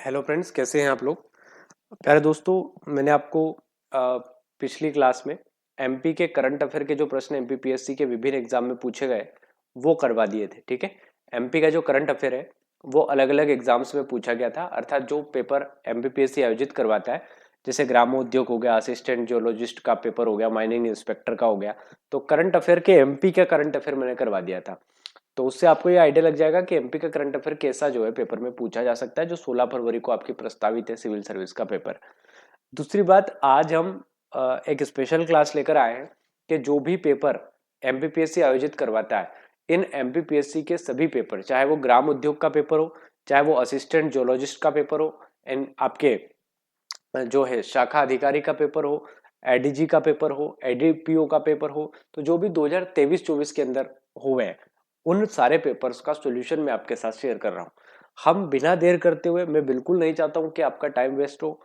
Hello friends, कैसे हैं आप लोग। प्यारे दोस्तों, मैंने आपको पिछली क्लास में एमपी के करंट अफेयर के जो प्रश्न एमपीपीएससी के विभिन्न एग्जाम में पूछे गए वो करवा दिए थे। ठीक है, एमपी का जो करंट अफेयर है वो अलग अलग एग्जाम्स में पूछा गया था, अर्थात जो पेपर एमपीपीएससी आयोजित करवाता है, जैसे ग्रामोद्योग हो गया, असिस्टेंट जियोलॉजिस्ट का पेपर हो गया, माइनिंग इंस्पेक्टर का हो गया, तो करंट अफेयर के एमपी का करंट अफेयर मैंने करवा दिया था। तो उससे आपको ये आइडिया लग जाएगा कि एमपी का करंट अफेयर कैसा जो है पेपर में पूछा जा सकता है, जो 16 फरवरी को आपकी प्रस्तावित है सिविल सर्विस का पेपर। दूसरी बात, आज हम एक स्पेशल क्लास लेकर आए हैं कि जो भी पेपर एमपीपीएससी आयोजित करवाता है, इन एमपीपीएससी के सभी पेपर, चाहे वो ग्राम उद्योग का पेपर हो, चाहे वो असिस्टेंट जियोलॉजिस्ट का पेपर हो, एंड आपके जो है शाखा अधिकारी का पेपर हो, एडीजी का पेपर हो, एडीपीओ का पेपर हो, तो जो भी 2023-24 के अंदर हुए हैं उन सारे पेपर्स का सॉल्यूशन मैं आपके साथ शेयर कर रहा हूं। हम बिना देर करते हुए, मैं बिल्कुल नहीं चाहता हूं कि आपका टाइम वेस्ट हो,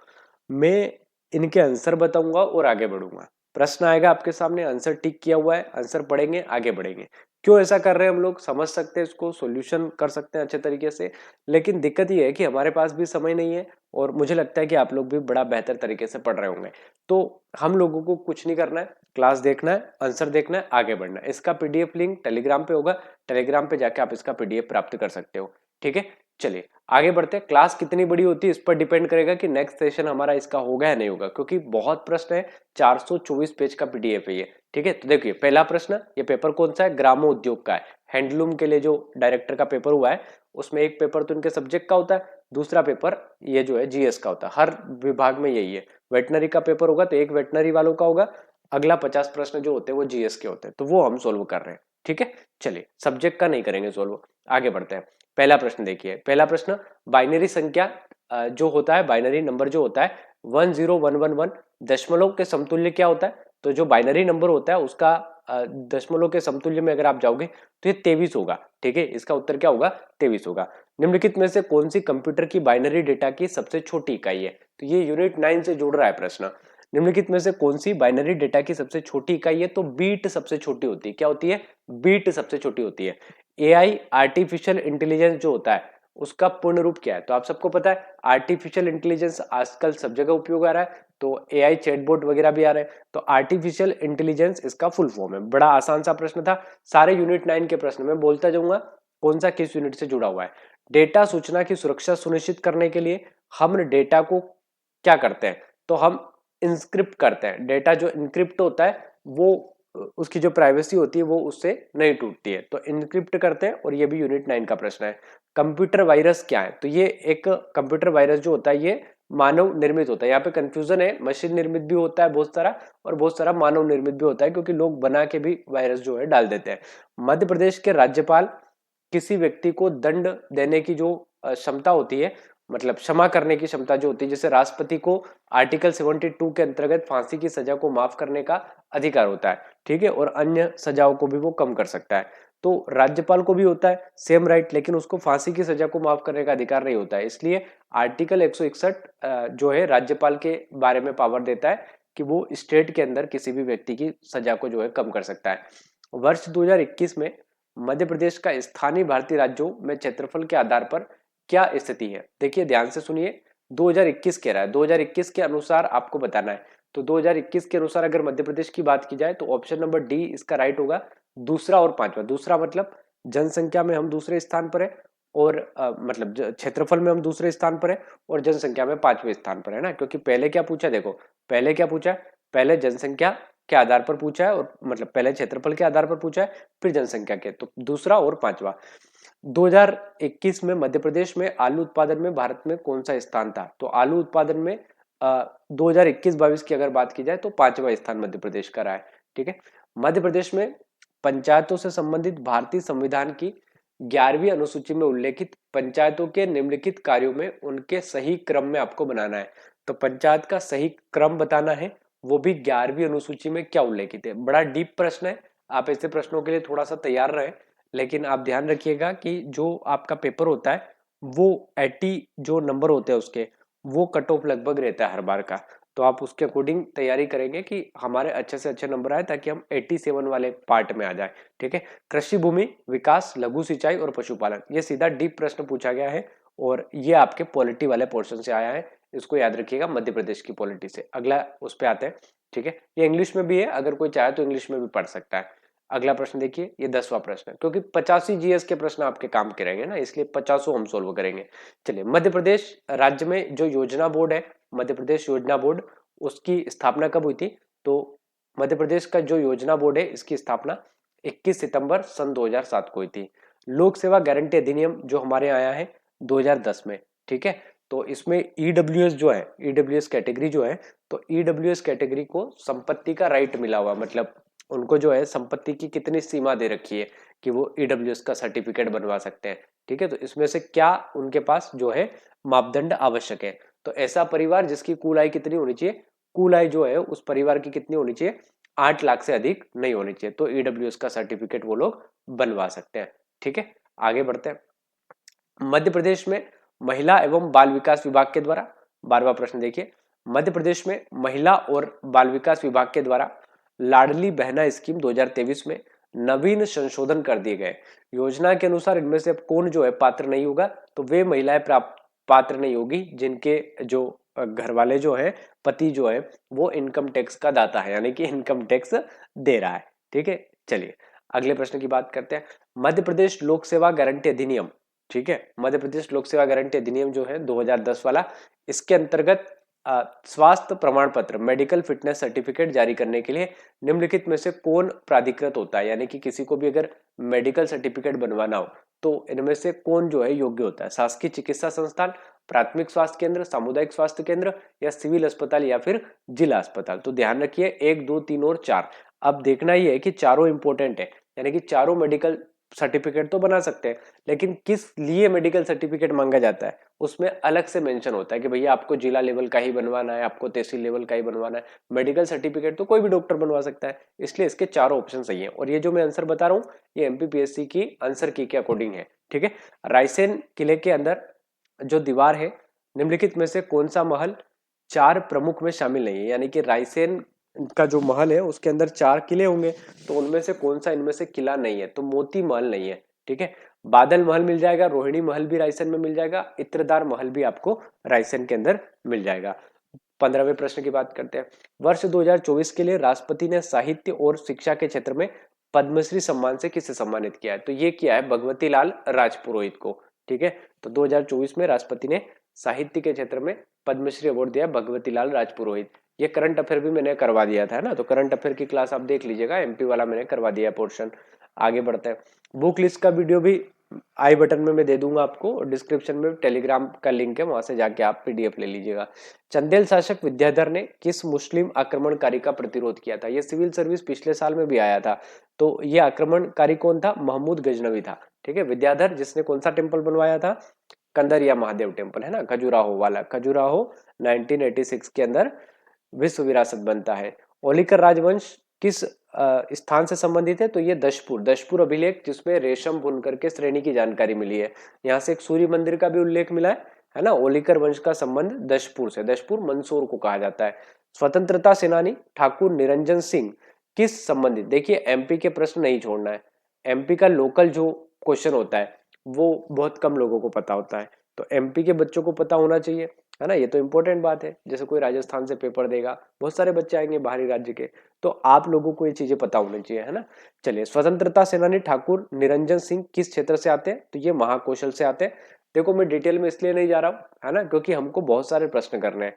मैं इनके आंसर बताऊंगा और आगे बढ़ूंगा। प्रश्न आएगा आपके सामने, आंसर टिक किया हुआ है, आंसर पढ़ेंगे, आगे बढ़ेंगे। क्यों ऐसा कर रहे हैं हम लोग, समझ सकते हैं, इसको सॉल्यूशन कर सकते हैं अच्छे तरीके से, लेकिन दिक्कत ये है कि हमारे पास भी समय नहीं है और मुझे लगता है कि आप लोग भी बड़ा बेहतर तरीके से पढ़ रहे होंगे। तो हम लोगों को कुछ नहीं करना है, क्लास देखना है, आंसर देखना है, आगे बढ़ना है। इसका पीडीएफ लिंक टेलीग्राम पे होगा, टेलीग्राम पे जाके आप इसका पीडीएफ प्राप्त कर सकते हो। ठीक है, चलिए आगे बढ़ते हैं। क्लास कितनी बड़ी होती है इस पर डिपेंड करेगा कि नेक्स्ट सेशन हमारा इसका होगा या नहीं होगा, क्योंकि बहुत प्रश्न है, 424 पेज का पीडीएफ है ये। ठीक है, तो देखिए पहला प्रश्न, ये पेपर कौन सा है, ग्रामो उद्योग का है, हैंडलूम के लिए जो डायरेक्टर का पेपर हुआ है उसमें एक पेपर तो इनके सब्जेक्ट का होता है, दूसरा पेपर ये जो है जीएस का होता है। हर विभाग में यही है, वेटनरी का पेपर होगा तो एक वेटनरी वालों का होगा, अगला 50 प्रश्न जो होते हैं वो जीएस के होते हैं, तो वो हम सोल्व कर रहे हैं। ठीक है, चलिए सब्जेक्ट का नहीं करेंगे सोल्व, आगे बढ़ते हैं। पहला प्रश्न देखिए, पहला प्रश्न, बाइनरी संख्या जो होता है, बाइनरी नंबर जो होता है 10111 दशमलव के समतुल्य क्या होता है, तो जो बाइनरी नंबर होता है उसका दशमलव के समतुल्य में अगर आप जाओगे तो ये 23 होगा। ठीक है, इसका उत्तर क्या होगा, 23 होगा। निम्नलिखित में से कौन सी कंप्यूटर की बाइनरी डेटा की सबसे छोटी इकाई है, तो ये यूनिट 9 से जुड़ रहा है प्रश्न। निम्नलिखित में से कौन सी बाइनरी डेटा की सबसे छोटी इकाई है, तो बीट सबसे छोटी होती है। क्या होती है, बीट सबसे छोटी होती है। एआई आर्टिफिशियल इंटेलिजेंस जो होता है उसका पूर्ण रूप क्या है, तो आप सबको पता है आर्टिफिशियल इंटेलिजेंस आजकल सब जगह उपयोग आ रहा है, तो एआई चैटबॉट वगैरह भी आ रहे हैं, तो आर्टिफिशियल इंटेलिजेंस इसका फुल फॉर्म है। बड़ा आसान सा प्रश्न था, सारे यूनिट 9 के प्रश्न में बोलता जाऊंगा कौन सा किस यूनिट से जुड़ा हुआ है। डेटा सूचना की सुरक्षा सुनिश्चित करने के लिए हम डेटा को क्या करते हैं, तो हम इंस्क्रिप्ट करते हैं। डेटा जो इंक्रिप्ट होता है वो उसकी जो प्राइवेसी होती है वो उससे नहीं टूटती है, तो इंक्रिप्ट करते हैं, और ये भी यूनिट 9 का प्रश्न है। कंप्यूटर वायरस क्या है, तो ये एक कंप्यूटर वायरस जो होता है ये मानव निर्मित होता है। यहाँ पे कंफ्यूजन है, मशीन निर्मित भी होता है बहुत सारा, और बहुत सारा मानव निर्मित भी होता है, क्योंकि लोग बना के भी वायरस जो है डाल देते हैं। मध्य प्रदेश के राज्यपाल किसी व्यक्ति को दंड देने की जो क्षमता होती है, मतलब क्षमा करने की क्षमता जो होती है, जैसे राष्ट्रपति को आर्टिकल 72 के अंतर्गत फांसी की सजा को माफ करने का अधिकार होता है। ठीक है, और अन्य सजाओं को भी वो कम कर सकता है। तो राज्यपाल को भी होता है सेम राइट, लेकिन उसको फांसी की सजा को माफ करने का अधिकार नहीं होता है। इसलिए आर्टिकल 161 जो है राज्यपाल के बारे में पावर देता है कि वो स्टेट के अंदर किसी भी व्यक्ति की सजा को जो है कम कर सकता है। वर्ष 2021 में मध्य प्रदेश का स्थानीय भारतीय राज्यों में क्षेत्रफल के आधार पर क्या स्थिति है, देखिए ध्यान से सुनिए। 2021 कह रहा है, 2021 के अनुसार आपको बताना है, तो 2021 के अनुसार अगर मध्य प्रदेश की बात की जाए तो ऑप्शन नंबर डी इसका राइट होगा, दूसरा और पांचवा। दूसरा मतलब जनसंख्या में हम दूसरे स्थान पर है, और मतलब क्षेत्रफल में हम दूसरे स्थान पर है, और जनसंख्या में पांचवें स्थान पर है ना, क्योंकि पहले क्या पूछा, देखो पहले क्या पूछा है, पहले जनसंख्या के आधार पर पूछा है, और मतलब पहले क्षेत्रफल के आधार पर पूछा है, फिर जनसंख्या के, तो दूसरा और पांचवा। 2021 में मध्य प्रदेश में आलू उत्पादन में भारत में कौन सा स्थान था, तो आलू उत्पादन में 2021-22 की अगर बात की जाए तो पांचवा स्थान मध्य प्रदेश का रहा है। ठीक है, मध्य प्रदेश में पंचायतों से संबंधित भारतीय संविधान की 11वीं अनुसूची में उल्लेखित पंचायतों के निम्नलिखित कार्यों में उनके सही क्रम में आपको बनाना है, तो पंचायत का सही क्रम बताना है, वो भी 11वीं अनुसूची में क्या उल्लेखित है। बड़ा डीप प्रश्न है, आप ऐसे प्रश्नों के लिए थोड़ा सा तैयार रहे, लेकिन आप ध्यान रखिएगा कि जो आपका पेपर होता है वो 80 जो नंबर होते हैं उसके, वो कट ऑफ लगभग रहता है हर बार का, तो आप उसके अकॉर्डिंग तैयारी करेंगे कि हमारे अच्छे से अच्छे नंबर आए, ताकि हम 87 वाले पार्ट में आ जाए। ठीक है, कृषि भूमि विकास, लघु सिंचाई और पशुपालन, ये सीधा डीप प्रश्न पूछा गया है, और ये आपके पॉलिटी वाले पोर्शन से आया है, इसको याद रखिएगा, मध्य प्रदेश की पॉलिटी से। अगला उस पे आते हैं, ठीक है। ये इंग्लिश में भी है, अगर कोई चाहे तो इंग्लिश में भी पढ़ सकता है। अगला प्रश्न देखिए, ये 10वां प्रश्न है, क्योंकि 85 जीएस के प्रश्न आपके काम के रहेंगे ना, इसलिए 50 हम सोल्व करेंगे। चलिए, मध्य प्रदेश राज्य में जो योजना बोर्ड है, मध्य प्रदेश योजना बोर्ड, उसकी स्थापना कब हुई थी? तो मध्य प्रदेश का जो योजना बोर्ड है, इसकी स्थापना 21 सितंबर सन 2007 को हुई थी। लोक सेवा गारंटी अधिनियम जो हमारे आया है 2010 में, ठीक है। तो इसमें ईडब्ल्यूएस जो है, ईडब्ल्यूएस कैटेगरी जो है, तो ईडब्ल्यूएस कैटेगरी को संपत्ति का राइट मिला हुआ, मतलब उनको जो है संपत्ति की कितनी सीमा दे रखी है कि वो ईडब्ल्यूएस का सर्टिफिकेट बनवा सकते हैं, ठीक है। तो इसमें से क्या उनके पास जो है मापदंड आवश्यक है? तो ऐसा परिवार जिसकी कुल आय कितनी होनी चाहिए, कुल आय जो है उस परिवार की कितनी होनी चाहिए, 8 लाख से अधिक नहीं होनी चाहिए, तो ईडब्ल्यूएस का सर्टिफिकेट वो लोग बनवा सकते हैं, ठीक है। आगे बढ़ते हैं। मध्य प्रदेश में महिला एवं बाल विकास विभाग के द्वारा, 12वां प्रश्न देखिए, मध्य प्रदेश में महिला और बाल विकास विभाग के द्वारा लाडली बहना स्कीम 2023 में नवीन संशोधन कर दिए गए। योजना के अनुसार इनमें से अब कौन जो है पात्र नहीं होगा? तो वे महिलाएं पात्र नहीं होगी जिनके जो घर वाले जो है, पति जो है वो इनकम टैक्स का दाता है, यानी कि इनकम टैक्स दे रहा है, ठीक है। चलिए अगले प्रश्न की बात करते हैं। मध्य प्रदेश लोक सेवा गारंटी अधिनियम, ठीक है, मध्य प्रदेश लोक सेवा गारंटी अधिनियम जो है 2010 वाला, इसके अंतर्गत स्वास्थ्य प्रमाण पत्र, मेडिकल फिटनेस सर्टिफिकेट जारी करने के लिए निम्नलिखित में से कौन प्राधिकृत होता है? यानी कि किसी को भी अगर मेडिकल सर्टिफिकेट बनवाना हो तो इनमें से कौन जो है योग्य होता है? शासकीय चिकित्सा संस्थान, प्राथमिक स्वास्थ्य केंद्र, सामुदायिक स्वास्थ्य केंद्र, या सिविल अस्पताल, या फिर जिला अस्पताल। तो ध्यान रखिए 1, 2, 3 और 4। अब देखना ही है कि चारों इंपॉर्टेंट है, यानी कि चारों मेडिकल सर्टिफिकेट तो बना सकते हैं, लेकिन किस लिए मेडिकल सर्टिफिकेट मांगा जाता है उसमें अलग से मेंशन होता है कि भैया आपको जिला लेवल का ही बनवाना है, आपको तहसील लेवल का ही बनवाना है। मेडिकल सर्टिफिकेट तो कोई भी डॉक्टर बनवा सकता है, इसलिए इसके चारों ऑप्शन सही है। और ये जो मैं आंसर बता रहा हूँ ये एमपीपीएससी की आंसर की के अकॉर्डिंग है, ठीक है। रायसेन किले के अंदर जो दीवार है, निम्नलिखित में से कौन सा महल 4 प्रमुख में शामिल नहीं है? यानी कि रायसेन का जो महल है उसके अंदर 4 किले होंगे, तो उनमें से कौन सा इनमें से किला नहीं है? तो मोती महल नहीं है, ठीक है। बादल महल मिल जाएगा, रोहिणी महल भी रायसेन में मिल जाएगा, इत्रदार महल भी आपको रायसेन के अंदर मिल जाएगा। 15वें प्रश्न की बात करते हैं। वर्ष 2024 के लिए राष्ट्रपति ने साहित्य और शिक्षा के क्षेत्र में पद्मश्री सम्मान से किसे सम्मानित किया है? तो ये किया है भगवती लाल राजपुरोहित को, ठीक है। तो 2024 में राष्ट्रपति ने साहित्य के क्षेत्र में पद्मश्री अवार्ड दिया भगवती लाल राजपुरोहित। ये करंट अफेयर भी मैंने करवा दिया था ना, तो करंट अफेयर की क्लास आप देख लीजिएगा, एमपी वाला मैंने करवा दिया पोर्शन। आगे बढ़ते हैं। बुक लिस्ट का वीडियो भी आई बटन में मैं दे दूंगा आपको, और डिस्क्रिप्शन में टेलीग्राम का लिंक है, वहां से जाके आप पीडीएफ ले लीजिएगा। चंदेल शासक विद्याधर ने किस मुस्लिम आक्रमणकारी का प्रतिरोध किया था? ये सिविल सर्विस पिछले साल में भी आया था। तो ये आक्रमणकारी कौन था? महमूद गजनवी था, ठीक है। विद्याधर जिसने कौन सा टेम्पल बनवाया था? कंदरिया महादेव टेम्पल, है ना, खजुराहो वाला। खजुराहो 1986 के अंदर विश्व विरासत बनता है। ओलिकर राजवंश किस स्थान से संबंधित है? तो ये दशपुर अभिलेख, जिसमें रेशम बुनकर के श्रेणी की जानकारी मिली है। यहाँ से एक सूर्य मंदिर का भी उल्लेख मिला है ना। ओलिकर वंश का संबंध दशपुर से, दशपुर मंदसौर को कहा जाता है। स्वतंत्रता सेनानी ठाकुर निरंजन सिंह किस संबंधित? देखिए एमपी के प्रश्न नहीं छोड़ना है, एमपी का लोकल जो क्वेश्चन होता है वो बहुत कम लोगों को पता होता है, तो एमपी के बच्चों को पता होना चाहिए, है ना। ये तो इंपॉर्टेंट बात है। जैसे कोई राजस्थान से पेपर देगा, बहुत सारे बच्चे आएंगे बाहरी राज्य के, तो आप लोगों को ये चीजें पता होनी चाहिए, है ना। चलिए, स्वतंत्रता सेनानी ठाकुर निरंजन सिंह किस क्षेत्र से आते हैं? तो ये महाकौशल से आते हैं। देखो मैं डिटेल में इसलिए नहीं जा रहा हूँ, है ना, क्योंकि हमको बहुत सारे प्रश्न करने हैं।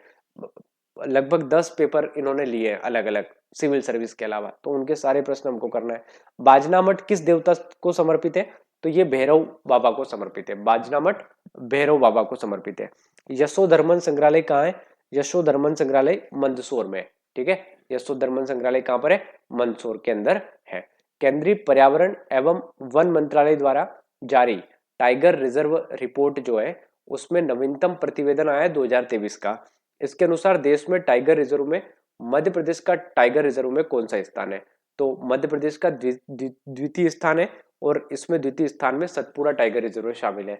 लगभग 10 पेपर इन्होंने लिए हैं अलग अलग सिविल सर्विस के अलावा, तो उनके सारे प्रश्न हमको करना है। बाजना मठ किस देवता को समर्पित है? तो ये भैरव बाबा को समर्पित है। बाजना मठ भैरव बाबा को समर्पित है। यशोधर्मन संग्रहालय कहाँ है? यशोधर्मन संग्रहालय मंदसौर में, ठीक है। यशोधर्मन संग्रहालय कहाँ पर है? मंदसौर के अंदर है। केंद्रीय पर्यावरण एवं वन मंत्रालय द्वारा जारी टाइगर रिजर्व रिपोर्ट जो है उसमें नवीनतम प्रतिवेदन आया है 2023 का। इसके अनुसार देश में टाइगर रिजर्व में मध्य प्रदेश का टाइगर रिजर्व में कौन सा स्थान है? तो मध्य प्रदेश का द्वितीय स्थान है, और इसमें द्वितीय स्थान में सतपुरा टाइगर रिजर्व शामिल है।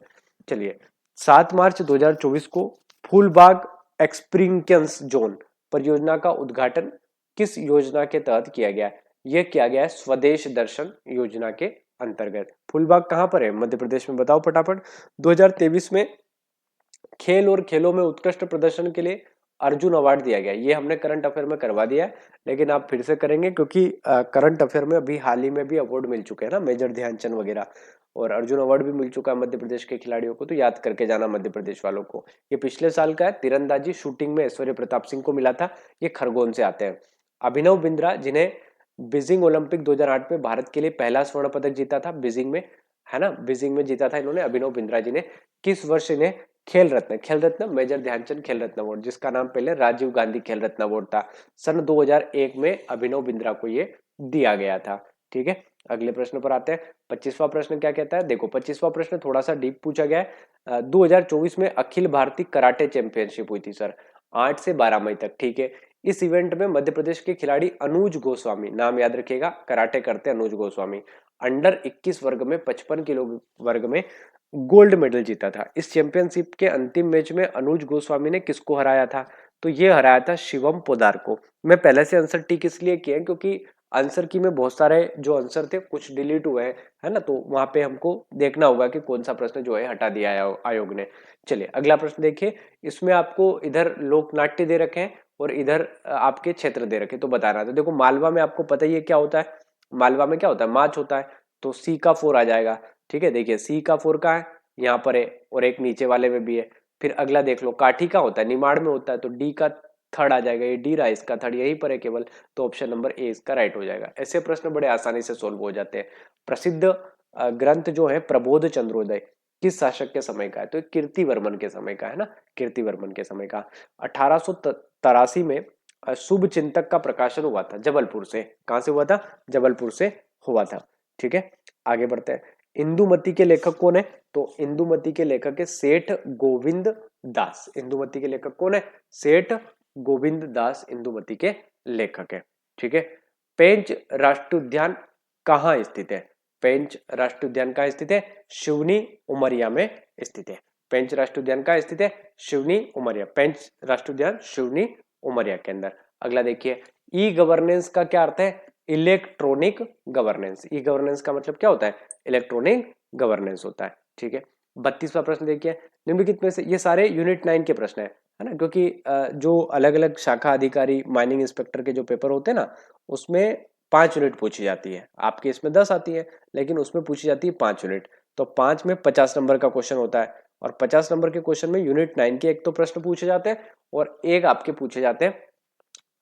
चलिए, 7 मार्च 2024 को फूलबाग एक्सप्रिंक्शंस जोन परियोजना का उद्घाटन किस योजना के तहत किया गया है? यह किया गया है स्वदेश दर्शन योजना के अंतर्गत। फूलबाग कहां पर है मध्य प्रदेश में? बताओ फटाफट। 2023 में खेल और खेलों में उत्कृष्ट प्रदर्शन के लिए अर्जुन अवार्ड दिया गया। ये हमने करंट अफेयर में करवा दिया है, लेकिन आप फिर से करेंगे क्योंकि करंट अफेयर में अभी हाल ही में भी अवार्ड मिल चुके हैं ना, मेजर ध्यानचंद वगैरह, और अर्जुन अवार्ड भी मिल चुका है मध्य प्रदेश के खिलाड़ियों को, तो याद करके जाना मध्य प्रदेश वालों को। ये पिछले साल का है। तीरंदाजी शूटिंग में ऐश्वर्य प्रताप सिंह को मिला था, ये खरगोन से आते हैं। अभिनव बिंद्रा, जिन्हें बीजिंग ओलंपिक 2008 में भारत के लिए पहला स्वर्ण पदक जीता था, बीजिंग में, है ना, बीजिंग में जीता था इन्होंने, अभिनव बिंद्रा जी ने। किस वर्ष इन्हें खेल रत्न मेजर ध्यानचंद खेल रत्न अवार्ड, जिसका नाम पहले राजीव गांधी खेल रत्न अवार्ड था, सन 2001 में अभिनव बिंद्रा को ये दिया गया था। ठीक है, अगले प्रश्न पर आते हैं। 25वां प्रश्न क्या कहता है, देखो 25वां प्रश्न थोड़ा सा डीप पूछा गया है। 2024 में अखिल भारतीय कराटे चैंपियनशिप हुई थी सर, 8 से 12 मई तक। ठीक है, इस इवेंट में मध्य प्रदेश के खिलाड़ी अनुज गोस्वामी, नाम याद रखिएगा, कराटे करते अनुज गोस्वामी, अंडर 21 वर्ग में 55 किलो वर्ग में गोल्ड मेडल जीता था। इस चैंपियनशिप के अंतिम मैच में अनुज गोस्वामी ने किसको हराया था, तो ये हराया था शिवम पोदार को। मैं पहले से आंसर टिक इसलिए किया क्योंकि आंसर की में बहुत सारे जो आंसर थे कुछ डिलीट हुए हैं, है ना, तो वहां पे हमको देखना होगा कि कौन सा प्रश्न जो है हटा दिया है आयोग ने। चलिए अगला प्रश्न देखिए, इसमें आपको इधर लोक नाट्य दे रखे हैं और इधर आपके क्षेत्र दे रखे, तो बताना। तो देखो मालवा में आपको पता ही है क्या होता है, मालवा में क्या होता है, मार्च होता है, तो सी का 4 आ जाएगा। ठीक है, देखिए सी का 4 का है, यहाँ पर है, और एक नीचे वाले में भी है। फिर अगला देख लो, काठी का होता है, निमाड़ में होता है, तो डी का थर्ड आ जाएगा, ये डी रहा इसका थर्ड, यही पर है केवल, तो ऑप्शन नंबर ए इसका राइट हो जाएगा। ऐसे प्रश्न बड़े आसानी से सोल्व हो जाते हैं। प्रसिद्ध ग्रंथ जो है प्रबोध चंद्रोदय किस शासक के समय का है, तो कीर्तिवर्मन के समय का है ना, कीर्तिवर्मन के समय का। 1883 में शुभ चिंतक का प्रकाशन हुआ था जबलपुर से, कहां से हुआ था, जबलपुर से हुआ था। ठीक है, आगे बढ़ते हैं। इंदुमती के लेखक कौन है, तो इंदुमती के लेखक है सेठ गोविंद दास। इंदुमती के लेखक कौन है, सेठ गोविंद दास इंदुमती के लेखक है। ठीक है, पेंच राष्ट्रीय उद्यान कहाँ स्थित है, पेंच राष्ट्रीय उद्यान कहाँ स्थित है, शिवनी उमरिया में स्थित है। पेंच राष्ट्रीय उद्यान कहाँ स्थित है, शिवनी उमरिया, पेंच राष्ट्रीय उद्यान शिवनी उमरिया के अंदर। अगला देखिए, ई गवर्नेंस का क्या अर्थ है, इलेक्ट्रॉनिक गवर्नेंस। ई गवर्नेंस का मतलब क्या होता है, इलेक्ट्रॉनिक गवर्नेंस होता है। ठीक है, 32वां प्रश्न देखिए, निम्नलिखित में से, ये सारे यूनिट 9 के प्रश्न है ना, क्योंकि जो अलग अलग शाखा अधिकारी माइनिंग इंस्पेक्टर के जो पेपर होते हैं ना, उसमें 5 यूनिट पूछी जाती है, आपके इसमें 10 आती है, लेकिन उसमें पूछी जाती है 5 यूनिट, तो 5 में 50 नंबर का क्वेश्चन होता है, और 50 नंबर के क्वेश्चन में यूनिट 9 के एक तो प्रश्न पूछे जाते हैं और एक आपके पूछे जाते हैं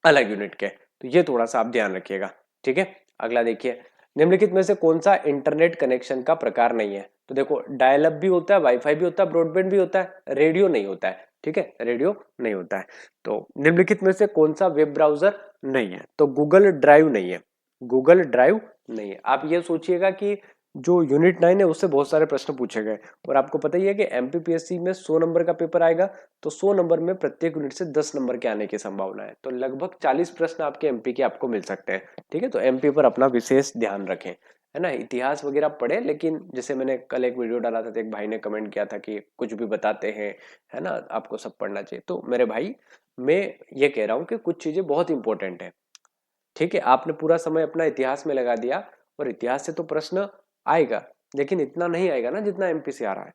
अलग यूनिट के, तो ये थोड़ा सा आप ध्यान रखिएगा। ठीक है, अगला देखिए, निम्नलिखित में से कौन सा इंटरनेट कनेक्शन का प्रकार नहीं है, तो देखो डायल अप भी होता है, वाईफाई भी होता है, ब्रॉडबैंड भी होता है, रेडियो नहीं होता है। ठीक है, रेडियो नहीं होता है। तो निम्नलिखित में से कौन सा वेब ब्राउजर नहीं है, तो गूगल ड्राइव नहीं है, गूगल ड्राइव नहीं है। आप ये सोचिएगा कि जो यूनिट 9 है उससे बहुत सारे प्रश्न पूछे गए, और आपको पता ही है कि एमपीपीएससी में 100 नंबर का पेपर आएगा, तो 100 नंबर में प्रत्येक यूनिट से 10 नंबर के आने की संभावना है, तो लगभग 40 प्रश्न आपके एमपी के आपको मिल सकते हैं। ठीक है, तो एमपी पर अपना विशेष ध्यान रखें, है ना, इतिहास वगैरह पढ़े, लेकिन जैसे मैंने कल एक वीडियो डाला था तो एक भाई ने कमेंट किया था कि कुछ भी बताते हैं, है ना, आपको सब पढ़ना चाहिए। तो मेरे भाई, मैं ये कह रहा हूँ कि कुछ चीजें बहुत इंपॉर्टेंट है। ठीक है, आपने पूरा समय अपना इतिहास में लगा दिया, और इतिहास से तो प्रश्न आएगा, लेकिन इतना नहीं आएगा ना जितना एमपी से आ रहा है।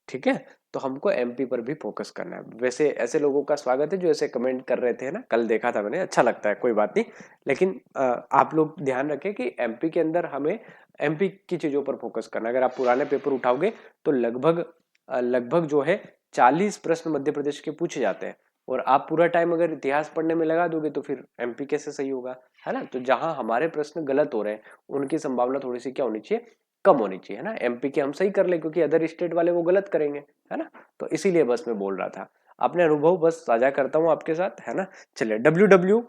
ठीक है, तो हमको एमपी पर भी फोकस करना है। वैसे ऐसे लोगों का स्वागत है जो ऐसे कमेंट कर रहे थे ना, कल देखा था मैंने, अच्छा लगता है, कोई बात नहीं, लेकिन आप लोग ध्यान रखें कि एमपी के अंदर हमें एमपी की चीजों पर फोकस करना है। अगर आप पुराने पेपर उठाओगे तो लगभग लगभग जो है 40 प्रश्न मध्य प्रदेश के पूछे जाते हैं, और आप पूरा टाइम अगर इतिहास पढ़ने में लगा दोगे तो फिर एमपी कैसे सही होगा, है ना। तो जहां हमारे प्रश्न गलत हो रहे हैं उनकी संभावना थोड़ी सी क्या होनी चाहिए, कम होनी चाहिए, है ना। एमपी के हम सही कर ले, क्योंकि अदर स्टेट वाले वो गलत करेंगे, है ना। तो इसीलिए बस मैं बोल रहा था, अपने अनुभव बस साझा करता हूँ आपके साथ, है ना। चलिए, डब्ल्यू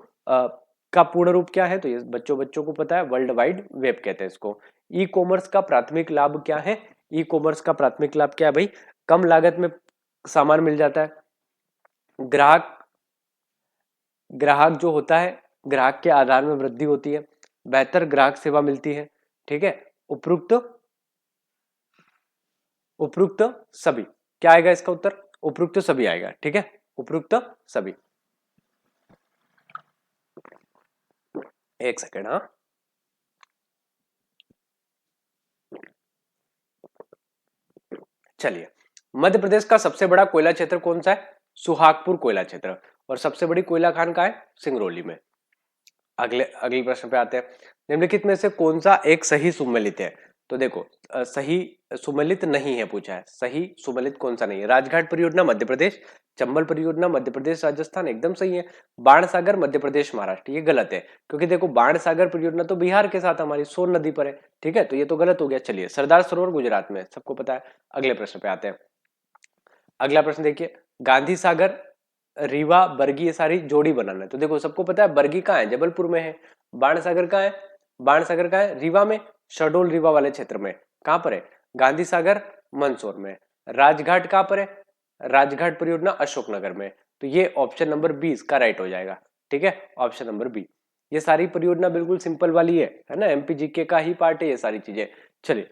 का पूर्ण रूप क्या है, तो ये बच्चों बच्चों को पता है, वर्ल्ड वाइड वेब कहते हैं इसको। ई कॉमर्स का प्राथमिक लाभ क्या है, ई कॉमर्स का प्राथमिक लाभ क्या है भाई, कम लागत में सामान मिल जाता है, ग्राहक ग्राहक जो होता है, ग्राहक के आधार में वृद्धि होती है, बेहतर ग्राहक सेवा मिलती है। ठीक है, उपयुक्त उपयुक्त सभी, क्या आएगा इसका उत्तर, उपयुक्त सभी आएगा। ठीक है, उपयुक्त सभी। एक सेकेंड, हाँ, चलिए मध्य प्रदेश का सबसे बड़ा कोयला क्षेत्र कौन सा है? सुहागपुर कोयला क्षेत्र। और सबसे बड़ी कोयला खान कहाँ है? सिंगरौली में। अगले प्रश्न पे आते हैं। निम्नलिखित में से कौन सा एक सही सुमेलित है? तो देखो सही सुमेलित नहीं है पूछा है। सही सुमेलित कौन सा नहीं है? राजघाट परियोजना मध्य प्रदेश, चंबल परियोजना मध्य प्रदेश राजस्थान, एकदम सही है। बाण सागर मध्य प्रदेश महाराष्ट्र, ये गलत है, क्योंकि देखो बाण सागर परियोजना तो बिहार के साथ हमारी सोन नदी पर है, ठीक है, तो ये तो गलत हो गया। चलिए, सरदार सरोवर गुजरात में, सबको पता है। अगले प्रश्न पे आते हैं। अगला प्रश्न देखिए, गांधी सागर, रीवा, बरगी, ये सारी जोड़ी बनाना है। तो देखो सबको पता है बरगी कहाँ है? जबलपुर में है। बाण सागर कहाँ है? बाण सागर कहाँ है? रीवा में, शहडोल रीवा वाले क्षेत्र में। कहां पर है? गांधी सागर मंदसौर में। राजघाट कहां पर है? राजघाट परियोजना अशोकनगर में। तो ये ऑप्शन नंबर 20 का राइट हो जाएगा, ठीक है, ऑप्शन नंबर बी। ये सारी परियोजना बिल्कुल सिंपल वाली है ना, एमपी जीके का ही पार्ट है ये सारी चीजें। चलिए,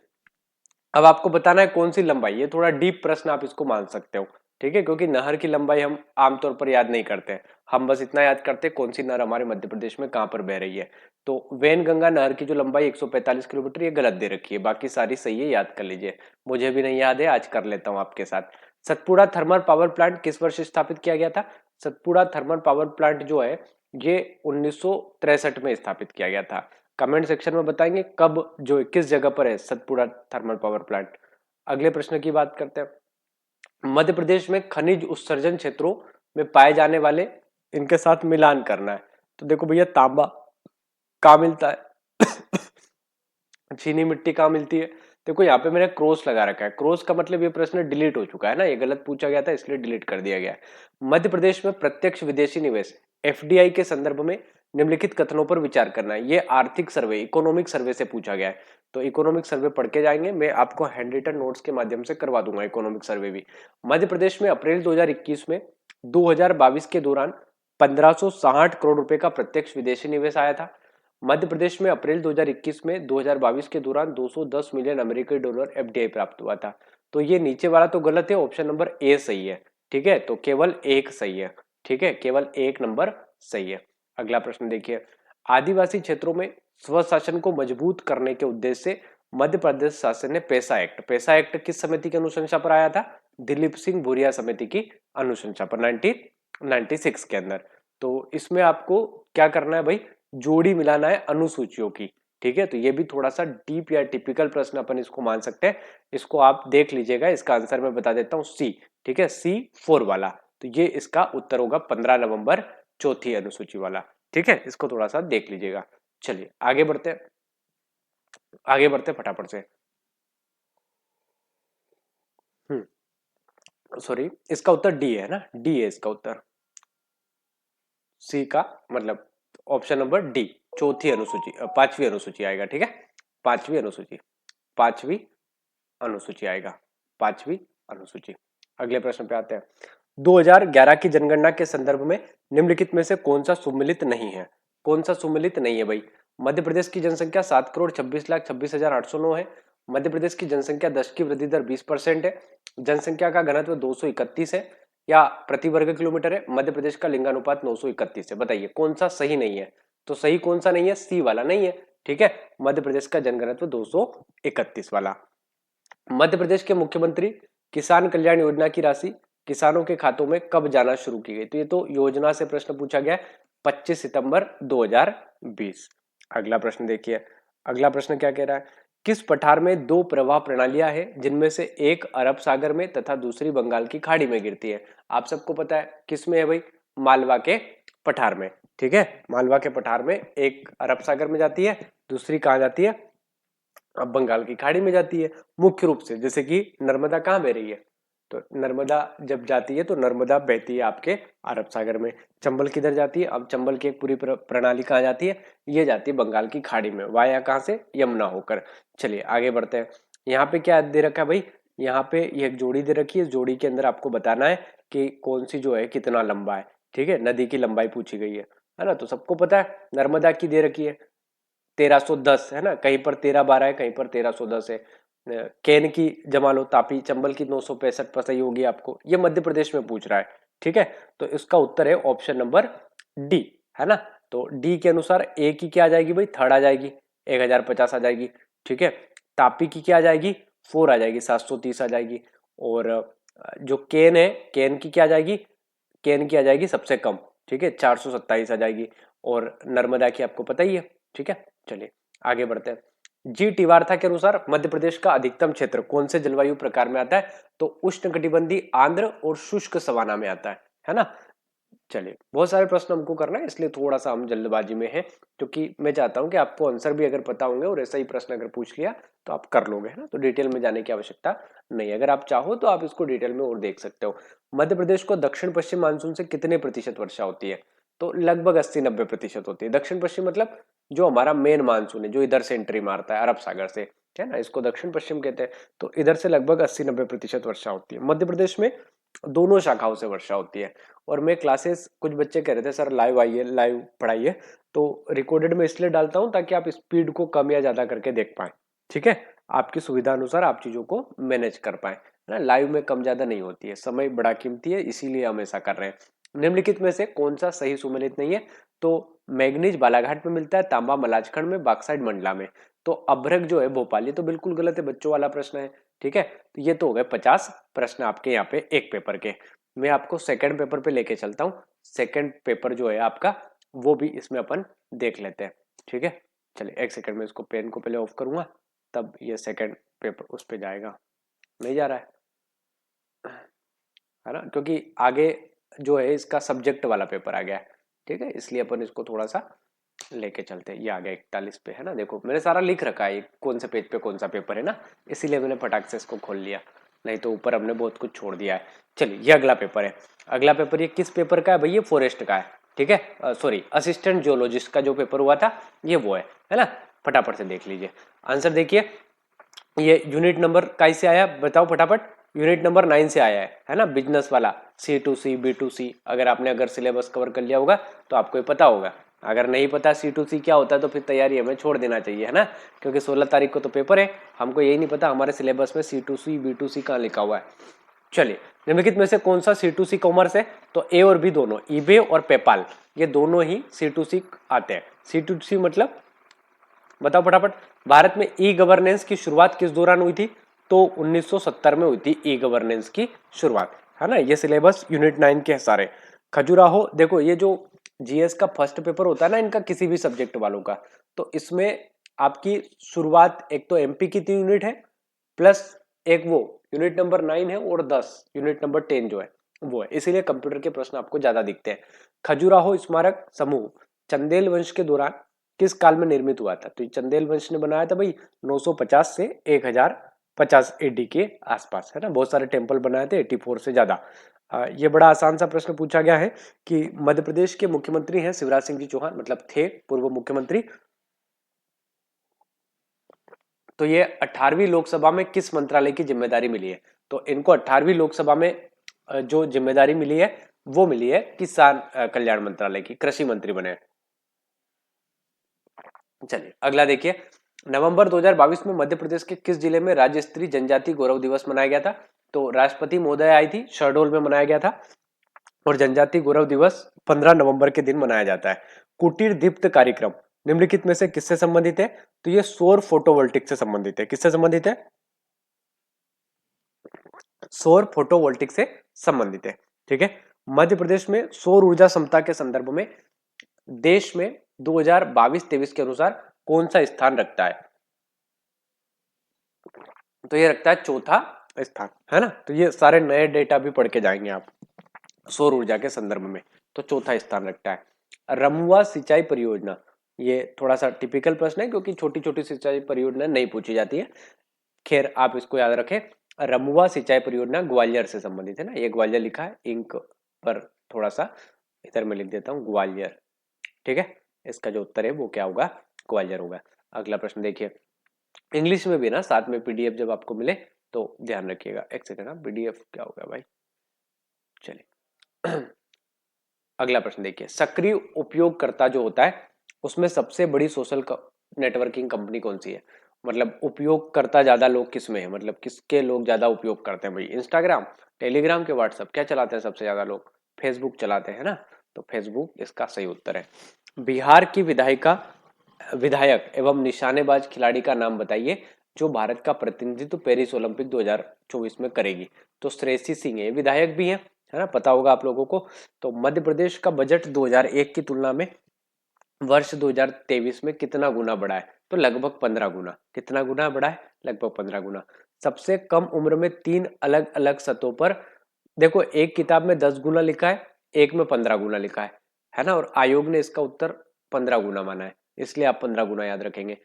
अब आपको बताना है कौन सी लंबाई, ये थोड़ा डीप प्रश्न आप इसको मान सकते हो, ठीक है, क्योंकि नहर की लंबाई हम आमतौर पर याद नहीं करते हैं। हम बस इतना याद करते हैं कौन सी नहर हमारे मध्य प्रदेश में कहां पर बह रही है। तो वैनगंगा नहर की जो लंबाई 145 किलोमीटर, ये गलत दे रखी है, बाकी सारी सही है, याद कर लीजिए। मुझे भी नहीं याद है, आज कर लेता हूं आपके साथ। सतपुड़ा थर्मल पावर प्लांट किस वर्ष स्थापित किया गया था? सतपुड़ा थर्मल पावर प्लांट जो है ये 1963 में स्थापित किया गया था। कमेंट सेक्शन में बताएंगे कब, जो किस जगह पर है सतपुड़ा थर्मल पावर प्लांट। अगले प्रश्न की बात करते हैं। मध्य प्रदेश में खनिज उत्सर्जन क्षेत्रों में पाए जाने वाले, इनके साथ मिलान करना है। तो देखो भैया, तांबा कहाँ मिलता है? चीनी मिट्टी कहाँ मिलती है? देखो यहाँ पे मैंने क्रॉस लगा रखा है, क्रॉस का मतलब ये प्रश्न डिलीट हो चुका है ना, ये गलत पूछा गया था इसलिए डिलीट कर दिया गया है। मध्य प्रदेश में प्रत्यक्ष विदेशी निवेश एफडीआई के संदर्भ में निम्नलिखित कथनों पर विचार करना है। ये आर्थिक सर्वे, इकोनॉमिक सर्वे से पूछा गया है, तो इकोनॉमिक सर्वे पढ़ के जाएंगे, मैं आपको हैंड रिटन नोट्स के माध्यम से करवा दूंगा इकोनॉमिक सर्वे भी। मध्य प्रदेश में अप्रैल 2021 में 2022 के दौरान 1560 करोड़ रुपए का प्रत्यक्ष विदेशी निवेश आया था। मध्य प्रदेश में अप्रैल 2021 में 2022 के दौरान 210 मिलियन अमेरिकी डॉलर एफडीआई प्राप्त हुआ था। तो ये नीचे वाला तो गलत है, ऑप्शन नंबर ए सही है, ठीक है, तो केवल एक सही है, ठीक है, केवल एक नंबर सही है। अगला प्रश्न देखिए, आदिवासी क्षेत्रों में स्वशासन को मजबूत करने के उद्देश्य से मध्य प्रदेश शासन ने पैसा एक्ट किस समिति की अनुशंसा पर आया था? दिलीप सिंह भूरिया समिति की अनुशंसा पर 1996 के अंदर। तो इसमें आपको क्या करना है भाई? जोड़ी मिलाना है अनुसूचियों की, ठीक है, तो ये भी थोड़ा सा डीप या टिपिकल प्रश्न अपन इसको मान सकते हैं। इसको आप देख लीजिएगा, इसका आंसर मैं बता देता हूं, सी, ठीक है, C4 वाला। तो ये इसका उत्तर होगा 15 नवंबर, चौथी अनुसूची वाला, ठीक है, इसको थोड़ा सा देख लीजिएगा। चलिए आगे बढ़ते हैं, आगे बढ़ते फटाफट से। सॉरी, इसका उत्तर डी है ना, डी है इसका उत्तर। सी का मतलब ऑप्शन नंबर डी, चौथी अनुसूची, पांचवी अनुसूची आएगा, ठीक है, पांचवी अनुसूची, पांचवी अनुसूची आएगा, पांचवी अनुसूची। अगले प्रश्न पे आते हैं। 2011 की जनगणना के संदर्भ में निम्नलिखित में से कौन सा सुमेलित नहीं है? कौन सा सुमेलित नहीं है भाई? मध्य प्रदेश की जनसंख्या 7,26,26,809 है। मध्य प्रदेश की जनसंख्या 10 की वृद्धि दर 20% है। जनसंख्या का घनत्व 231 है, या प्रति वर्ग किलोमीटर है। मध्य प्रदेश का लिंगानुपात 931 है। बताइए कौन सा सही नहीं है? तो सही कौन सा नहीं है? सी वाला नहीं है, ठीक है, मध्य प्रदेश का जनघनत्व 231 वाला। मध्य प्रदेश के मुख्यमंत्री किसान कल्याण योजना की राशि किसानों के खातों में कब जाना शुरू की गई? तो ये तो योजना से प्रश्न पूछा गया है, 25 सितंबर 2020। अगला प्रश्न देखिए, अगला प्रश्न क्या कह रहा है? किस पठार में दो प्रवाह प्रणालियां हैं जिनमें से एक अरब सागर में तथा दूसरी बंगाल की खाड़ी में गिरती है? आप सबको पता है किस में है भाई? मालवा के पठार में, ठीक है, मालवा के पठार में एक अरब सागर में जाती है, दूसरी कहाँ जाती है? अब बंगाल की खाड़ी में जाती है मुख्य रूप से। जैसे कि नर्मदा कहाँ बह रही है? तो नर्मदा जब जाती है तो नर्मदा बहती है आपके अरब सागर में। चंबल किधर जाती है? अब चंबल की एक पूरी प्रणाली कहाँ जाती है? ये जाती है बंगाल की खाड़ी में, वाया कहाँ से? यमुना होकर। चलिए आगे बढ़ते हैं। यहाँ पे क्या दे रखा है भाई? यहाँ पे ये एक जोड़ी दे रखी है, इस जोड़ी के अंदर आपको बताना है कि कौन सी जो है कितना लंबा है, ठीक है, नदी की लंबाई पूछी गई है ना। तो सबको पता है नर्मदा की दे रखी है 1310 है ना, कहीं पर 1312 है, कहीं पर 1310 है। केन की जमा लो, तापी चंबल की 965 पर सही होगी आपको। ये मध्य प्रदेश में पूछ रहा है, ठीक है, तो इसका उत्तर है ऑप्शन नंबर डी, है ना। तो डी के अनुसार ए की क्या आ जाएगी भाई? थर्ड आ जाएगी, 1050 आ जाएगी, ठीक है। तापी की क्या आ जाएगी? 4 आ जाएगी, 730 आ जाएगी। और जो केन है, केन की क्या आ जाएगी, केन की आ जाएगी सबसे कम, ठीक है, 427 आ जाएगी। और नर्मदा की आपको पता ही है, ठीक है। चलिए आगे बढ़ते हैं। जी टिवारथा के अनुसार मध्य प्रदेश का अधिकतम क्षेत्र कौन से जलवायु प्रकार में आता है? तो उष्णकटिबंधीय, आर्द्र और शुष्क सवाना में आता है ना। चलिए बहुत सारे प्रश्न हमको करना है, इसलिए थोड़ा सा हम जल्दबाजी में हैं, क्योंकि मैं चाहता हूं कि आपको आंसर भी अगर पता होंगे और ऐसा ही प्रश्न अगर पूछ लिया तो आप कर लोगे, है ना। तो डिटेल में जाने की आवश्यकता नहीं, अगर आप चाहो तो आप इसको डिटेल में और देख सकते हो। मध्य प्रदेश को दक्षिण पश्चिम मानसून से कितने प्रतिशत वर्षा होती है? तो लगभग 80-90% होती है। दक्षिण पश्चिम मतलब जो हमारा मेन मानसून है, जो इधर से एंट्री मारता है अरब सागर से, है ना, इसको दक्षिण पश्चिम कहते हैं। तो इधर से लगभग 80-90% वर्षा होती है। मध्य प्रदेश में दोनों शाखाओं से वर्षा होती है। और मैं क्लासेस, कुछ बच्चे कह रहे थे सर लाइव आइए, लाइव पढ़ाइए, तो रिकॉर्डेड में इसलिए डालता हूं ताकि आप स्पीड को कम या ज्यादा करके देख पाए, ठीक है। आपकी सुविधा अनुसार आप चीजों को मैनेज कर पाए, है ना। लाइव में कम ज्यादा नहीं होती है, समय बड़ा कीमती है, इसीलिए हम ऐसा कर रहे हैं। निम्नलिखित में से कौन सा सही सुमेलित नहीं है? तो मैग्नीज बालाघाट में मिलता है, तांबा मलाजखंड में, बॉक्साइट मंडला में। तो अभ्रक जो है भोपाल, ये तो बिल्कुल गलत है, बच्चों वाला प्रश्न है, ठीक है। तो ये तो हो गए 50 प्रश्न आपके यहाँ पे एक पेपर के। मैं आपको सेकंड पेपर पे लेके चलता हूँ। सेकंड पेपर जो है आपका, वो भी इसमें अपन देख लेते हैं, ठीक है। चलिए एक सेकंड में इसको, पेन को पहले ऑफ करूंगा, तब ये सेकंड पेपर उस पे जाएगा। नहीं जा रहा है ना, क्योंकि आगे जो है इसका सब्जेक्ट वाला पेपर आ गया है, ठीक है, इसलिए अपन इसको थोड़ा सा लेके चलते हैं। ये आ गया 41 पे, है ना। देखो मैंने सारा लिख रखा है कौन से पेज पे कौन सा पेपर है ना, इसीलिए मैंने फटाक से इसको खोल लिया, नहीं तो ऊपर हमने बहुत कुछ छोड़ दिया है। चलिए ये अगला पेपर है। अगला पेपर ये किस पेपर का है भाई? ये फॉरेस्ट का है, ठीक है, सॉरी असिस्टेंट जियोलॉजिस्ट का जो पेपर हुआ था ये वो है ना। फटाफट से देख लीजिए आंसर। देखिए ये यूनिट नंबर कई से आया बताओ फटाफट? यूनिट नंबर 9 से आया है ना, बिजनेस वाला, C2C B2C। अगर आपने अगर सिलेबस कवर कर लिया होगा तो आपको ये पता होगा। अगर नहीं पता C2C क्या होता है तो फिर तैयारी हमें छोड़ देना चाहिए, है ना, क्योंकि 16 तारीख को तो पेपर है, हमको यही नहीं पता हमारे सिलेबस में C2C B2C कहाँ लिखा हुआ है। चलिए निम्नलिखित में से कौन सा C2C कॉमर्स है? तो ए और बी दोनों, ईबे और पेपाल, ये दोनों ही C2C आते हैं। C2C मतलब बताओ फटाफट। भारत में ई गवर्नेंस की शुरुआत किस दौरान हुई थी? तो 1970 में हुई थी ई गवर्नेंस की शुरुआत, है ना। ये सिलेबस यूनिट 9 के सारे। खजुराहो, देखो ये जो जीएस का फर्स्ट पेपर होता है ना इनका, किसी भी सब्जेक्ट वालों का, तो इसमें आपकी शुरुआत एक तो एमपी की 3 यूनिट है, प्लस एक वो यूनिट नंबर 9 है, और 10 यूनिट नंबर 10 जो है वो है, इसीलिए कंप्यूटर के प्रश्न आपको ज्यादा दिखते हैं। खजुराहो स्मारक समूह चंदेल वंश के दौरान किस काल में निर्मित हुआ था? तो चंदेल वंश ने बनाया था भाई 950 से 1050 एडी के आसपास, है ना। बहुत सारे टेम्पल बनाए थे, 84 से ज्यादा। ये बड़ा आसान सा प्रश्न पूछा गया है कि मध्य प्रदेश के मुख्यमंत्री हैं शिवराज सिंह जी चौहान, मतलब थे पूर्व मुख्यमंत्री। तो ये 18वीं लोकसभा में किस मंत्रालय की जिम्मेदारी मिली है? तो इनको 18वीं लोकसभा में जो जिम्मेदारी मिली है वो मिली है किसान कल्याण मंत्रालय की, कृषि मंत्री बने। चलिए अगला देखिए। नवंबर 2022 में मध्य प्रदेश के किस जिले में राज्य स्तरीय जनजातीय गौरव दिवस मनाया गया था? तो राष्ट्रपति महोदय आई थी, शहडोल में मनाया गया था। और जनजातीय गौरव दिवस 15 नवंबर के दिन मनाया जाता है। कुटीर दीप्त कार्यक्रम निम्नलिखित में से किससे संबंधित है? तो ये सौर फोटोवोल्टिक से संबंधित है। किससे संबंधित है? सौर फोटोवोल्टिक से संबंधित है, ठीक है। मध्य प्रदेश में सौर ऊर्जा क्षमता के संदर्भ में देश में 2022-23 के अनुसार कौन सा स्थान रखता है? तो ये रखता है चौथा स्थान, है ना। तो ये सारे नए डेटा भी पढ़ के जाएंगे आप सौर ऊर्जा के संदर्भ में, तो चौथा स्थान रखता है। रमुआ सिंचाई परियोजना, ये थोड़ा सा टिपिकल प्रश्न है क्योंकि छोटी छोटी सिंचाई परियोजना नहीं पूछी जाती है। खैर आप इसको याद रखें। रमुआ सिंचाई परियोजना ग्वालियर से संबंधित है ना, ये ग्वालियर लिखा है इंक पर, थोड़ा सा इधर में लिख देता हूँ ग्वालियर, ठीक है। इसका जो उत्तर है वो क्या होगा? ग्वालियर होगा। अगला प्रश्न देखिए। इंग्लिश में भी ना साथ में पीडीएफ जब आपको मिले तो ध्यान रखिएगा। एक सेकंड, पीडीएफ क्या होगा भाई? चलिए अगला प्रश्न देखिए। सक्रिय उपयोगकर्ता जो होता है उसमें सबसे बड़ी सोशल नेटवर्किंग कंपनी कौन सी है? मतलब उपयोगकर्ता ज्यादा लोग किस में है, मतलब किसके लोग ज्यादा उपयोग करते हैं भाई? इंस्टाग्राम, टेलीग्राम के व्हाट्सएप, क्या चलाते हैं सबसे ज्यादा लोग? फेसबुक चलाते हैं ना, तो फेसबुक इसका सही उत्तर है। बिहार की विधायक एवं निशानेबाज खिलाड़ी का नाम बताइए जो भारत का प्रतिनिधित्व पेरिस ओलंपिक 2024 में करेगी? तो श्रेयसी सिंह है, विधायक भी है ना, पता होगा आप लोगों को। तो मध्य प्रदेश का बजट 2001 की तुलना में वर्ष 2023 में कितना गुना बढ़ा है? तो लगभग 15 गुना। कितना गुना बढ़ा है? लगभग 15 गुना। सबसे कम उम्र में 3 अलग अलग सतहों पर, देखो एक किताब में 10 गुना लिखा है, एक में 15 गुना लिखा है ना, और आयोग ने इसका उत्तर 15 गुना माना है, इसलिए आप 15 गुना याद रखेंगे।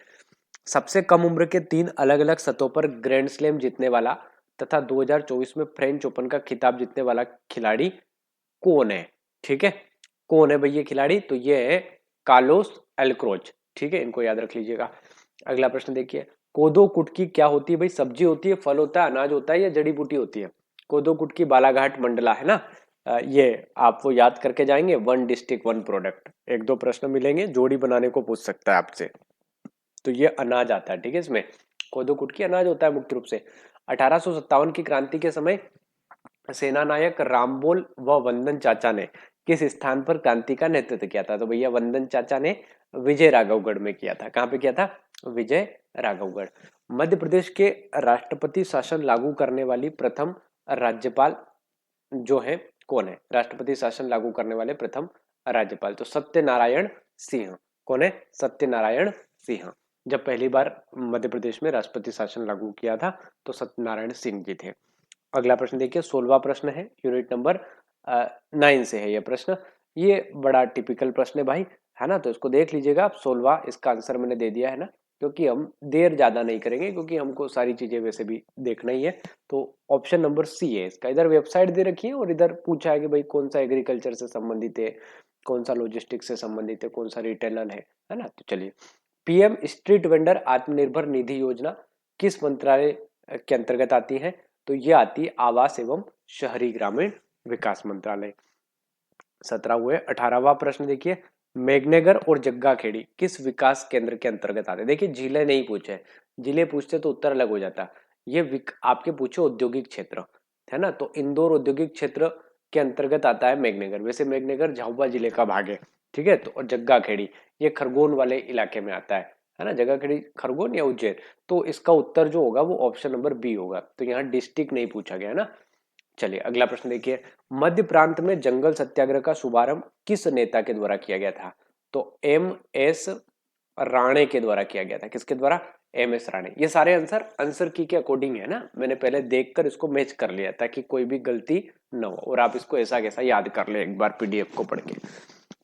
सबसे कम उम्र के 3 अलग अलग सतहों पर ग्रैंड स्लैम जीतने वाला तथा 2024 में फ्रेंच ओपन का खिताब जीतने वाला खिलाड़ी कौन है? ठीक है, कौन है भाई ये खिलाड़ी? तो ये है कार्लोस अल्क्रोज। ठीक है, इनको याद रख लीजिएगा। अगला प्रश्न देखिए, कोदो कुटकी क्या होती है भाई? सब्जी होती है, फल होता है, अनाज होता है या जड़ी बूटी होती है? कोदो कुटकी बालाघाट मंडला है ना। ये आप वो याद करके जाएंगे, 1 डिस्ट्रिक्ट 1 प्रोडक्ट। एक दो प्रश्न मिलेंगे, जोड़ी बनाने को पूछ सकता है आपसे। तो ये अनाज आता है, ठीक है, इसमें कोदो कुटकी अनाज होता है मुख्य रूप से। 1857 की क्रांति के समय सेना नायक रामबोल व वंदन चाचा ने किस स्थान पर क्रांति का नेतृत्व किया था? तो भैया वंदन चाचा ने विजय राघवगढ़ में किया था। कहां पे किया था? विजय राघवगढ़। मध्य प्रदेश के राष्ट्रपति शासन लागू करने वाली प्रथम राज्यपाल जो है कौन है? राष्ट्रपति शासन लागू करने वाले प्रथम राज्यपाल तो सत्यनारायण सिंह। कौन है? सत्यनारायण सिंह। जब पहली बार मध्य प्रदेश में राष्ट्रपति शासन लागू किया था तो सत्यनारायण सिंह जी थे। अगला प्रश्न देखिए, 16वां प्रश्न है, यूनिट नंबर 9 से है यह प्रश्न। ये बड़ा टिपिकल प्रश्न है भाई, है ना, तो इसको देख लीजिएगा आप। 16वां इसका आंसर मैंने दे दिया है ना, क्योंकि हम देर ज्यादा नहीं करेंगे, क्योंकि हमको सारी चीजें वैसे भी देखना ही है। तो ऑप्शन नंबर सी है इसका। इधर वेबसाइट दे रखी है और इधर पूछा है कि भाई कौन सा एग्रीकल्चर से संबंधित है, कौन सा लॉजिस्टिक्स से संबंधित है, कौन सा रिटेलर है ना। तो चलिए, PM street vendor Atmanirbhar Nidhi योजना किस मंत्रालय के अंतर्गत आती है? तो ये आती है आवास एवं शहरी ग्रामीण विकास मंत्रालय। 17 हुए। 18वां प्रश्न देखिए, मेघनगर और जग्गाखेड़ी किस विकास केंद्र के अंतर्गत आते हैं? देखिए जिले नहीं पूछे, जिले पूछते तो उत्तर अलग हो जाता। ये आपके पूछे औद्योगिक क्षेत्र, है ना, तो इंदौर औद्योगिक क्षेत्र के अंतर्गत आता है मेघनगर। वैसे मेघनगर झाबुआ जिले का भाग है, ठीक है। तो और जग्गाखेड़ी ये खरगोन वाले इलाके में आता है ना, जग्गाखेड़ी खरगोन या उज्जैन। तो इसका उत्तर जो होगा वो ऑप्शन नंबर बी होगा। तो यहाँ डिस्ट्रिक्ट नहीं पूछा गया है ना। चलिए अगला प्रश्न देखिए, मध्य प्रांत में जंगल सत्याग्रह का शुभारंभ किस नेता के द्वारा किया गया था? तो एम एस राणे के द्वारा किया गया था। किसके द्वारा? M S Rane. ये सारे आंसर की के अकॉर्डिंग है ना, मैंने पहले देखकर इसको मैच कर लिया ताकि कोई भी गलती न हो, और आप इसको ऐसा कैसा याद कर ले एक बार पीडीएफ को पढ़ के।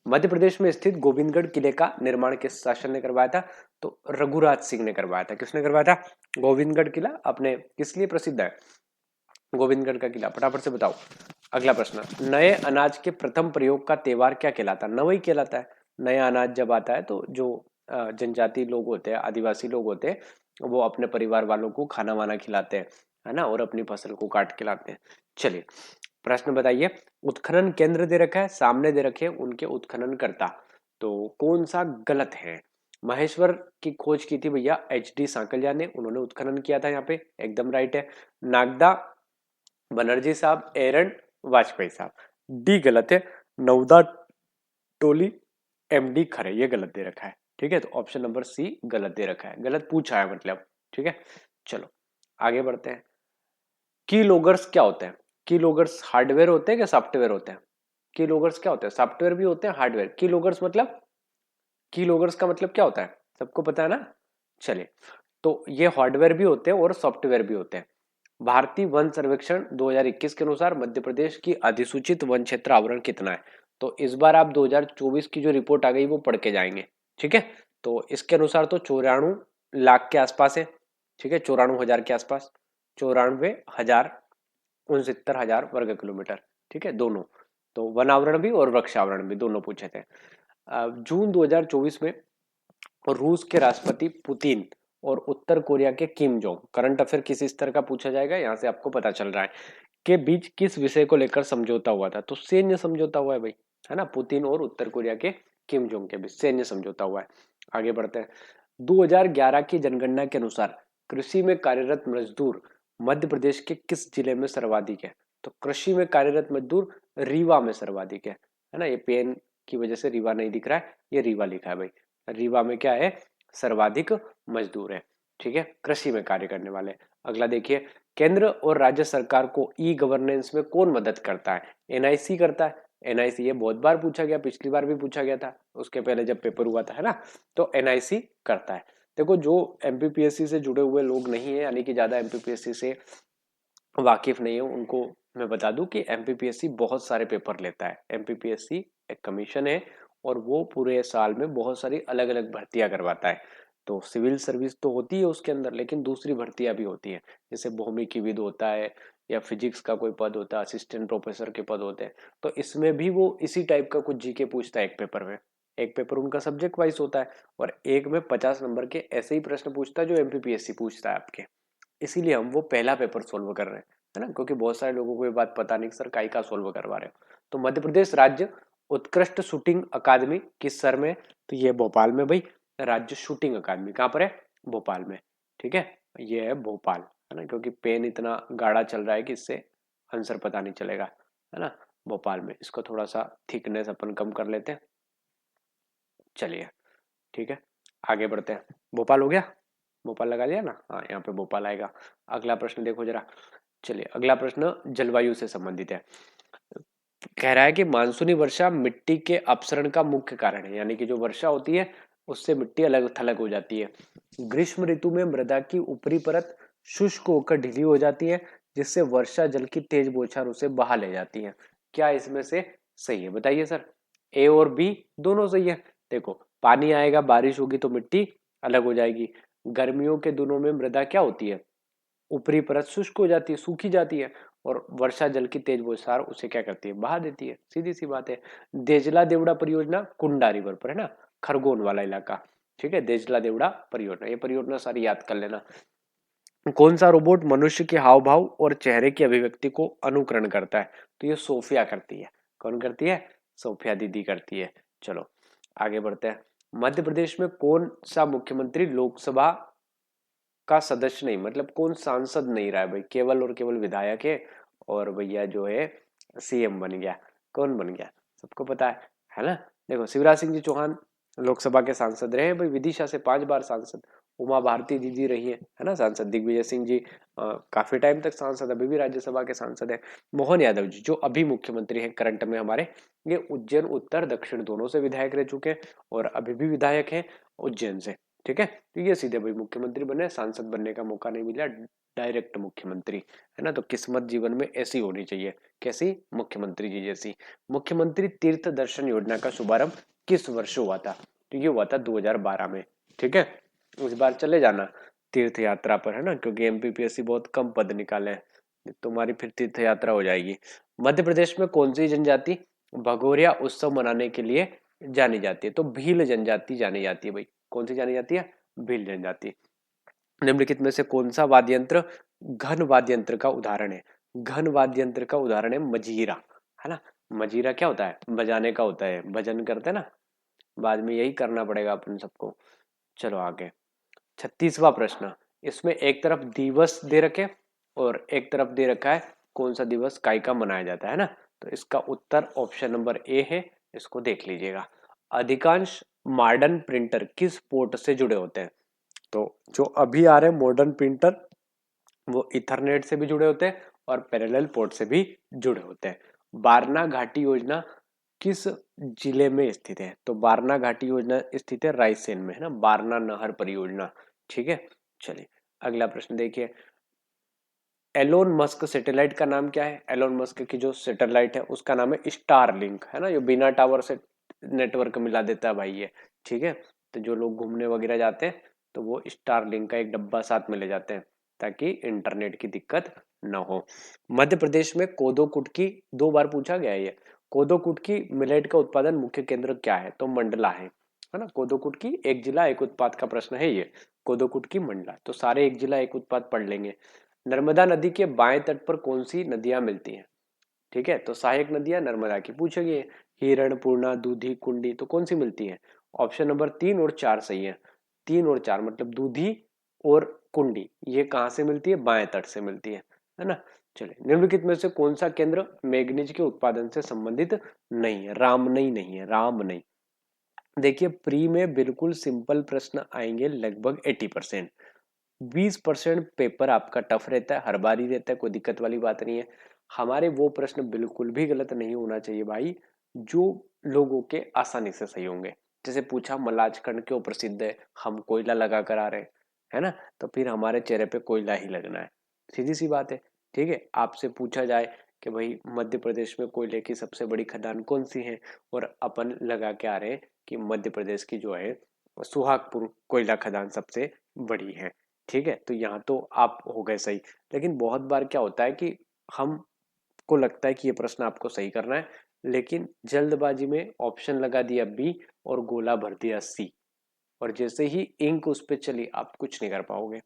मध्य प्रदेश में स्थित गोविंदगढ़ किले का निर्माण किस शासन ने करवाया था? तो रघुराज सिंह ने करवाया था। किसने करवाया था? गोविंदगढ़ किला अपने किस लिए प्रसिद्ध है? गोविंदगढ़ का किला। फटाफट से बताओ। अगला प्रश्न, नए अनाज के प्रथम प्रयोग का त्योहार क्या कहलाता है? नवई कहलाता है। नया अनाज जब आता है तो जो जनजाति लोग होते हैं, आदिवासी लोग होते हैं, वो अपने परिवार वालों को खाना वाना खिलाते हैं, है ना, और अपनी फसल को काट के लाते हैं। चलिए प्रश्न बताइए, उत्खनन केंद्र दे रखा है, सामने दे रखे उनके उत्खनन करता, तो कौन सा गलत है? महेश्वर की खोज की थी भैया एच डी सांकलिया ने, उन्होंने उत्खनन किया था यहाँ पे, एकदम राइट है। नागदा बनर्जी साहब, एरन वाजपेयी साहब। डी गलत है, नवदा टोली एमडी खरे, ये गलत दे रखा है। ठीक है, तो ऑप्शन नंबर सी गलत दे रखा है, गलत पूछा है मतलब। ठीक है, चलो आगे बढ़ते हैं। की लोगर्स क्या होते हैं? की लोगर्स हार्डवेयर होते हैं क्या सॉफ्टवेयर होते हैं? की लोगर्स क्या होते हैं? सॉफ्टवेयर भी होते हैं, हार्डवेयर। की लोगर्स मतलब, की लोगर्स का मतलब क्या होता है? सबको पता है ना। चलिए, तो ये हार्डवेयर भी होते हैं और सॉफ्टवेयर भी होते हैं। भारतीय वन सर्वेक्षण 2021 के अनुसार मध्य प्रदेश की अधिसूचित वन क्षेत्र आवरण कितना है? तो इस बार आप 2024 की जो रिपोर्ट आ गई वो पढ़ के जाएंगे। ठीक है, तो इसके अनुसार तो 94 लाख के आसपास है। ठीक है, 94,000 के आसपास, 94,069 वर्ग किलोमीटर। ठीक है, दोनों, तो वन आवरण भी और वृक्ष आवरण भी दोनों पूछे थे। जून 2024 में रूस के राष्ट्रपति पुतिन और उत्तर कोरिया के किम जोंग, करंट अफेयर किस स्तर का पूछा जाएगा यहाँ से आपको पता चल रहा है, के बीच किस विषय को लेकर समझौता हुआ था? तो सैन्य समझौता हुआ है भाई, है ना, पुतिन और उत्तर कोरिया के किम जोंग के बीच सैन्य समझौता हुआ है। आगे बढ़ते हैं। 2011 की जनगणना के अनुसार कृषि में कार्यरत मजदूर मध्य प्रदेश के किस जिले में सर्वाधिक है? तो कृषि में कार्यरत मजदूर रीवा में सर्वाधिक है ना। ये पेन की वजह से रीवा नहीं दिख रहा है, ये रीवा लिखा है भाई। रीवा में क्या है? सर्वाधिक मजदूर है। ठीक है, कृषि में कार्य करने वाले। अगला देखिए, केंद्र और राज्य सरकार को ई गवर्नेंस में कौन मदद करता है? एनआईसी करता है। एनआईसी ये बहुत बार पूछा गया, पिछली बार भी पूछा गया था उसके पहले जब पेपर हुआ था, है ना। तो एनआईसी करता है। देखो, जो एमपीपीएससी से जुड़े हुए लोग नहीं है, यानी कि ज्यादा एमपीपीएससी से वाकिफ नहीं है, उनको मैं बता दूं कि एमपीपीएससी बहुत सारे पेपर लेता है। एमपीपीएससी एक कमीशन है और वो पूरे साल में बहुत सारी अलग अलग भर्तियां करवाता है। तो सिविल सर्विस तो होती है उसके अंदर, लेकिन दूसरी भर्तियां भी होती हैं, जैसे भौमिकी विद होता है या फिजिक्स का कोई पद होता है, असिस्टेंट प्रोफेसर के पद होते हैं। तो इसमें भी वो इसी टाइप का कुछ जीके पूछता है एक पेपर में। एक पेपर उनका सब्जेक्ट वाइज होता है और एक में 50 नंबर के ऐसे ही प्रश्न पूछता है जो एमपीपीएससी पूछता है आपके। इसीलिए हम वो पहला पेपर सोल्व कर रहे हैं, है ना, क्योंकि बहुत सारे लोगों को ये बात पता नहीं सर काई का सोल्व करवा रहे हो। तो मध्य प्रदेश राज्य उत्कृष्ट शूटिंग अकादमी किस शहर में? तो ये भोपाल में भाई। राज्य शूटिंग अकादमी कहाँ पर है? भोपाल में। ठीक है, ये है भोपाल, है ना, क्योंकि पेन इतना गाढ़ा चल रहा है कि इससे आंसर पता नहीं चलेगा, है ना। भोपाल में। इसको थोड़ा सा थिकनेस अपन कम कर लेते हैं। चलिए, ठीक है, आगे बढ़ते हैं। भोपाल हो गया, भोपाल लगा लिया ना, हाँ यहाँ पे भोपाल आएगा। अगला प्रश्न देखो जरा। चलिए, अगला प्रश्न जलवायु से संबंधित है। कह रहा है कि मानसूनी वर्षा मिट्टी के अपसरण का मुख्य कारण है, यानी कि जो वर्षा होती है उससे मिट्टी अलग थलग हो जाती है। ग्रीष्म ऋतु में मृदा की ऊपरी परत शुष्क होकर ढीली हो जाती है, जिससे वर्षा जल की तेज बौछार उसे बहा ले जाती है। क्या इसमें से सही है? बताइए सर। ए और बी दोनों सही है। देखो, पानी आएगा, बारिश होगी तो मिट्टी अलग हो जाएगी। गर्मियों के दिनों में मृदा क्या होती है? ऊपरी परत शुष्क हो जाती है, सूखी जाती है, और वर्षा जल की तेज बौछार उसे क्या करती है? बहा देती है। सीधी सी बात है। देजला देवड़ा परियोजना कुंडा रिवर पर है ना, खरगोन वाला इलाका। ठीक है, देजला देवड़ा परियोजना, ये परियोजना सारी याद कर लेना। कौन सा रोबोट मनुष्य के हाव भाव और चेहरे की अभिव्यक्ति को अनुकरण करता है? तो ये सोफिया करती है। कौन करती है? सोफिया दीदी करती है। चलो आगे बढ़ते हैं। मध्य प्रदेश में कौन सा मुख्यमंत्री लोकसभा का सदस्य नहीं, मतलब कौन सांसद नहीं रहा है भाई, केवल और केवल विधायक है, और भैया जो है सीएम बन गया। कौन बन गया? सबको पता है ना। देखो, शिवराज सिंह जी चौहान लोकसभा के सांसद रहे भाई, विदिशा से 5 बार सांसद। उमा भारती दीदी रही है ना सांसद। दिग्विजय सिंह जी काफी टाइम तक सांसद, अभी भी राज्यसभा के सांसद है। मोहन यादव जी जो अभी मुख्यमंत्री हैं करंट में हमारे, ये उज्जैन उत्तर दक्षिण दोनों से विधायक रह चुके हैं और अभी भी विधायक हैं उज्जैन से। ठीक है, तो ये सीधे भाई मुख्यमंत्री बने, सांसद बनने का मौका नहीं मिला, डायरेक्ट मुख्यमंत्री, है ना। तो किस्मत जीवन में ऐसी होनी चाहिए। कैसी? मुख्यमंत्री जी जैसी। मुख्यमंत्री तीर्थ दर्शन योजना का शुभारंभ किस वर्ष हुआ था? तो ये हुआ था 2012 में। ठीक है, इस बार चले जाना तीर्थ यात्रा पर, है ना, क्योंकि एमपीपीएससी बहुत कम पद निकाले हैं, तुम्हारी फिर तीर्थ यात्रा हो जाएगी। मध्य प्रदेश में कौन सी जनजाति भगोरिया उत्सव मनाने के लिए जानी जाती है? तो भील जनजाति जानी जाती है भाई। कौन सी जानी जाती है? भील जनजाति। निम्नलिखित में से कौन सा वाद्य यंत्र घन वाद्य यंत्र का उदाहरण है? घन वाद्य यंत्र का उदाहरण है मजीरा, है ना। मजीरा क्या होता है? बजाने का होता है, भजन करते हैं ना, बाद में यही करना पड़ेगा अपन सबको। चलो आगे, 36वां प्रश्न। इसमें एक तरफ दिवस दे रखे और एक तरफ दे रखा है कौन सा दिवस काय का मनाया जाता है ना। तो इसका उत्तर ऑप्शन नंबर ए है, इसको देख लीजिएगा। अधिकांश मॉडर्न प्रिंटर किस पोर्ट से जुड़े होते हैं? तो जो अभी आ रहे हैं मॉडर्न प्रिंटर, वो इथरनेट से भी जुड़े होते हैं और पैरेलल पोर्ट से भी जुड़े होते हैं। बारना घाटी योजना किस जिले में स्थित है? तो बारना घाटी योजना स्थित है रायसेन में, है ना, बारना नहर परियोजना। ठीक है, चलिए अगला प्रश्न देखिए। एलोन मस्क सैटेलाइट का नाम क्या है? एलोन मस्क की जो सैटेलाइट है उसका नाम है स्टारलिंक, है ना, जो बिना टावर से नेटवर्क मिला देता है भाई ये। ठीक है, तो जो लोग घूमने वगैरह जाते हैं तो वो स्टारलिंक का एक डब्बा साथ में ले जाते हैं ताकि इंटरनेट की दिक्कत ना हो। मध्य प्रदेश में कोदो कुटकी 2 बार पूछा गया है ये। कोदो कुटकी मिलेट का उत्पादन मुख्य केंद्र क्या है? तो मंडला है ना। कोदो कुटकी एक जिला एक उत्पाद का प्रश्न है ये। कोदो कुटकी मंडला, तो सारे एक जिला एक उत्पाद पढ़ लेंगे। नर्मदा नदी के बाएं तट पर कौन सी नदियां मिलती हैं? ठीक है, तो सहायक नदियां नर्मदा की पूछेगी। हिरण, पूर्णा, दूधी, कुंडी, तो कौन सी मिलती है? ऑप्शन नंबर 3 और 4 सही है। 3 और 4 मतलब दूधी और कुंडी, ये कहाँ से मिलती है? बाएं तट से मिलती है ना। चलिए, निम्नलिखित में से कौन सा केंद्र मैग्नीज के उत्पादन से संबंधित नहीं है? रामनई नहीं है, रामनई। देखिए, प्री में बिल्कुल सिंपल प्रश्न आएंगे लगभग 80%। 20% पेपर आपका टफ रहता है, हर बार ही रहता है, कोई दिक्कत वाली बात नहीं है। हमारे वो प्रश्न बिल्कुल भी गलत नहीं होना चाहिए भाई, जो लोगों के आसानी से सही होंगे। जैसे पूछा मलाजखंड क्यों प्रसिद्ध है, हम कोयला लगा कर आ रहे हैं, है ना, तो फिर हमारे चेहरे पे कोयला ही लगना है, सीधी सी बात है। ठीक है, आपसे पूछा जाए कि भाई मध्य प्रदेश में कोयले की सबसे बड़ी खदान कौन सी है, और अपन लगा के आ रहे हैं कि मध्य प्रदेश की जो है सुहागपुर कोयला खदान सबसे बड़ी है। ठीक है, तो यहाँ तो आप हो गए सही। लेकिन बहुत बार क्या होता है कि हम को लगता है कि ये प्रश्न आपको सही करना है, लेकिन जल्दबाजी में ऑप्शन लगा दिया बी और गोला भर दिया सी, और जैसे ही इंक उस पर चली आप कुछ नहीं कर पाओगे।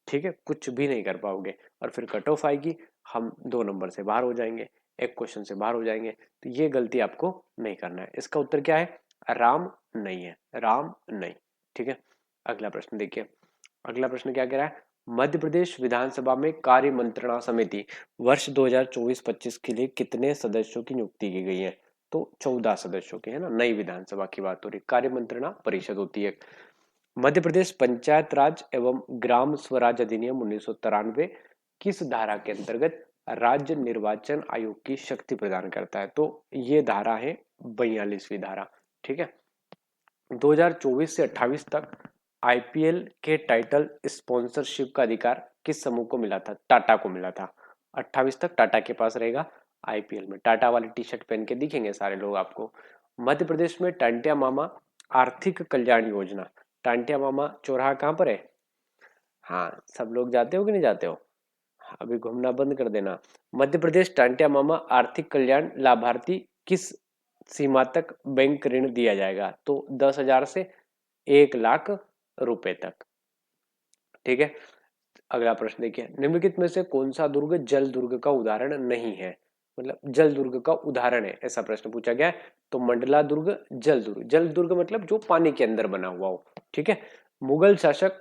ठीक है, कुछ भी नहीं कर पाओगे, और फिर कट ऑफ आएगी, हम 2 नंबर से बाहर हो जाएंगे, एक क्वेश्चन से बाहर हो जाएंगे। तो ये गलती आपको नहीं करना है। इसका उत्तर क्या है, राम नहीं है, राम नहीं। ठीक है, अगला प्रश्न देखिए। अगला प्रश्न क्या कह रहा है, मध्य प्रदेश विधानसभा में कार्य मंत्रणा समिति वर्ष 2024-25 के लिए कितने सदस्यों की नियुक्ति की गई है? तो 14 सदस्यों की, है ना, नई विधानसभा की बात हो रही। कार्य मंत्रणा परिषद होती है। मध्य प्रदेश पंचायत राज एवं ग्राम स्वराज अधिनियम 1993 किस धारा के अंतर्गत राज्य निर्वाचन आयोग की शक्ति प्रदान करता है? तो ये धारा है 42वीं धारा। ठीक है, 2024 से 28 तक आईपीएल के टाइटल स्पॉन्सरशिप का अधिकार किस समूह को मिला था? टाटा को मिला था। 28 तक टाटा के पास रहेगा आईपीएल में। टाटा वाली टी शर्ट पहन के दिखेंगे सारे लोग आपको। मध्य प्रदेश में टांटिया मामा आर्थिक कल्याण योजना, टांटिया मामा चौराहा कहाँ पर है? हाँ, सब लोग जाते हो कि नहीं जाते हो? अभी घूमना बंद कर देना। मध्य प्रदेश टांटिया मामा आर्थिक कल्याण लाभार्थी किस सीमा तक बैंक ऋण दिया जाएगा? तो 10,000 से 1 लाख रुपए तक। ठीक है, अगला प्रश्न देखिए, निम्नलिखित में से कौन सा दुर्ग जल दुर्ग का उदाहरण नहीं है? मतलब जल दुर्ग का उदाहरण है, ऐसा प्रश्न पूछा गया है। तो मंडला दुर्ग जल दुर्ग, जल दुर्ग मतलब जो पानी के अंदर बना हुआ हो। ठीक है, मुगल शासक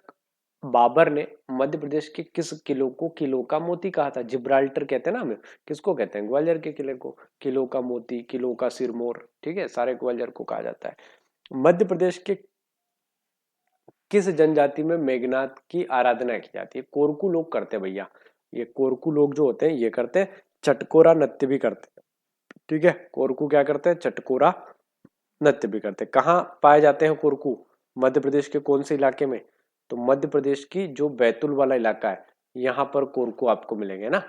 बाबर ने मध्य प्रदेश के किस किलो को किलो का मोती कहा था? जिब्राल्टर कहते हैं ना हमें, किसको कहते हैं? ग्वालियर के किले को किलो का मोती, किलो का सिरमौर। ठीक है, सारे ग्वालियर को कहा जाता है। मध्य प्रदेश के किस जनजाति में मेघनाथ की आराधना की जाती है? कोरकू लोग करते हैं भैया, ये कोरकू लोग जो होते हैं ये करते हैं, चटकोरा नृत्य भी करते हैं। ठीक है, कोरकू क्या करते हैं? चटकोरा नृत्य भी करते हैं। कहाँ पाए जाते हैं कोरकू? मध्य प्रदेश के कौन से इलाके में? तो मध्य प्रदेश की जो बैतूल वाला इलाका है, यहाँ पर कोरकू आपको मिलेंगे ना।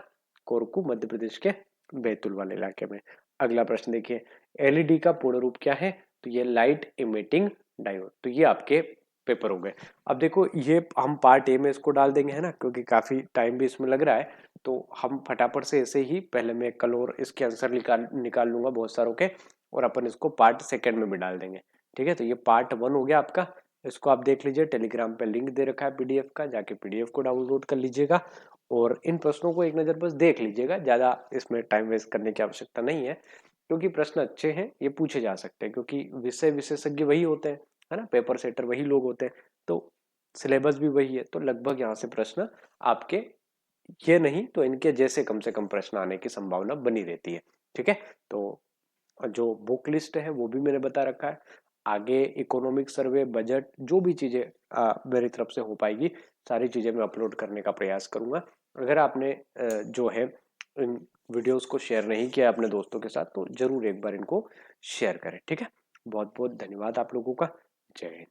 कोरकू मध्य प्रदेश के बैतूल वाले इलाके में। अगला प्रश्न देखिए, एलईडी का पूर्ण रूप क्या है? तो ये लाइट इमिटिंग डायोड। तो ये आपके पेपर हो गए। अब देखो, ये हम पार्ट ए में इसको डाल देंगे, है ना, क्योंकि काफी टाइम भी इसमें लग रहा है। तो हम फटाफट से ऐसे ही पहले मैं कल और इसके आंसर निकाल लूंगा बहुत सारों के, और अपन इसको पार्ट सेकंड में भी डाल देंगे। ठीक है, तो ये पार्ट 1 हो गया आपका। इसको आप देख लीजिए, टेलीग्राम पे लिंक दे रखा है पीडीएफ का, जाके पीडीएफ को डाउनलोड कर लीजिएगा, और इन प्रश्नों को एक नजर बस देख लीजिएगा, ज्यादा इसमें टाइम वेस्ट करने की आवश्यकता नहीं है, क्योंकि प्रश्न अच्छे हैं, ये पूछे जा सकते हैं, क्योंकि विषय विशेषज्ञ वही होते हैं, है ना, पेपर सेटर वही लोग होते हैं, तो सिलेबस भी वही है, तो लगभग यहाँ से प्रश्न आपके ये नहीं तो इनके जैसे कम से कम प्रश्न आने की संभावना बनी रहती है। ठीक है, तो जो बुक लिस्ट है वो भी मैंने बता रखा है। आगे इकोनॉमिक सर्वे, बजट, जो भी चीजें मेरी तरफ से हो पाएगी, सारी चीजें मैं अपलोड करने का प्रयास करूंगा। अगर आपने जो है इन वीडियोस को शेयर नहीं किया अपने दोस्तों के साथ, तो जरूर एक बार इनको शेयर करें। ठीक है, बहुत बहुत धन्यवाद आप लोगों का। जय हिंद।